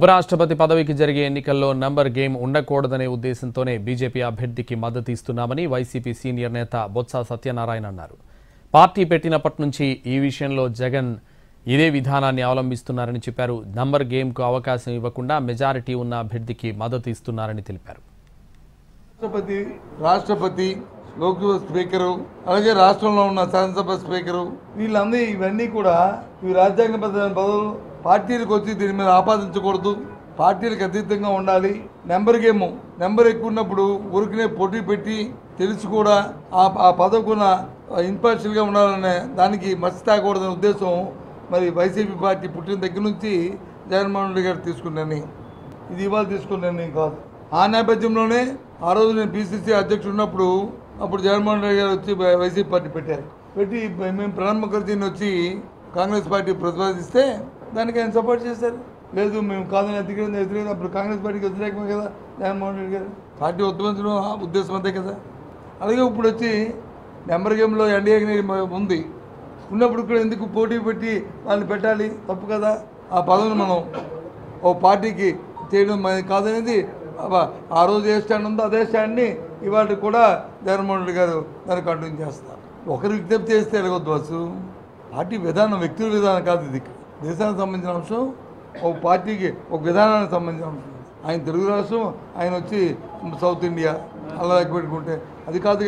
ఉపరాష్ట్రపతి పదవికి జరిగే ఎన్నికల్లో నంబర్ గేమ్ ఉండకూడదనే ఉద్దేశంతోనే బీజేపీ అభ్యర్థికి మద్దతు ఇస్తున్నామని వైసీపీ సీనియర్ నేత బొత్స సత్యనారాయణ అన్నారు. పార్టీ పెట్టినప్పటి నుంచి ఈ విషయంలో జగన్ ఇదే విధానాన్ని అవలంబిస్తున్నారని చెప్పారు. నంబర్ గేమ్కు అవకాశం ఇవ్వకుండా మెజారిటీ ఉన్న అభ్యర్థికి మద్దతు ఇస్తున్నారని తెలిపారు. రాష్ట్రపతి లోక్సభ స్పీకరు అలాగే రాష్ట్రంలో ఉన్న శాసనసభ స్పీకరు వీళ్ళందరూ ఇవన్నీ కూడా ఈ రాజ్యాంగబద్ధ పదవులు పార్టీలకు వచ్చి దీని మీద ఆపాదించకూడదు, పార్టీలకు అతీతంగా ఉండాలి. నెంబర్ గేమ్ నెంబర్ ఎక్కువ ఉన్నప్పుడు ఊరికనే పోటీ పెట్టి తెలిసి కూడా ఆ పదవుకున్న ఇంపార్షియల్గా ఉండాలనే దానికి మర్చి తాగకూడదనే ఉద్దేశం మరి వైసీపీ పార్టీ పుట్టిన దగ్గర నుంచి జగన్మోహన్ రెడ్డి గారు తీసుకున్న నిర్ణయం. ఇది ఇవాళ తీసుకున్న నిర్ణయం కాదు. ఆ నేపథ్యంలోనే ఆ రోజు నేను పిసిసి అధ్యక్షుడు ఉన్నప్పుడు అప్పుడు జగన్మోహన్ రెడ్డి గారు వచ్చి వైసీపీ పార్టీ పెట్టారు. పెట్టి మేము ప్రణబ్ ముఖర్జీని వచ్చి కాంగ్రెస్ పార్టీ ప్రతిపాదిస్తే దానికి ఆయన సపోర్ట్ చేశారు. లేదు మేము కాదని వ్యతిరేకం అప్పుడు కాంగ్రెస్ పార్టీకి వ్యతిరేకమే కదా జగన్మోహన్ రెడ్డి గారు. పార్టీ ఉద్యమించడం ఉద్దేశం అంతే కదా. అలాగే ఇప్పుడు వచ్చి నెంబర్ గేమ్లో ఎన్డీఏ ఉంది ఉన్నప్పుడు కూడా ఎందుకు పోటీ పెట్టి వాళ్ళని పెట్టాలి? తప్పు కదా. ఆ పదవిని మనం ఓ పార్టీకి చేయడం కాదనేది ఆ రోజు ఏ స్టాండ్ ఉందో అదే స్టాండ్ని ఇవాళ కూడా జగన్మోహన్ రెడ్డి గారు దాన్ని కంటిన్యూ చేస్తారు. ఒకరు విజ్ఞప్తి చేస్తే ఎలాగొద్దు బస్సు పార్టీ విధానం వ్యక్తుల విధానం కాదు. ఇది దేశానికి సంబంధించిన అంశం, ఒక పార్టీకి ఒక విధానానికి సంబంధించిన అంశం. ఆయన తెలుగు రాష్ట్రం, ఆయన వచ్చి సౌత్ ఇండియా అలా పెట్టుకుంటే అది కాదు.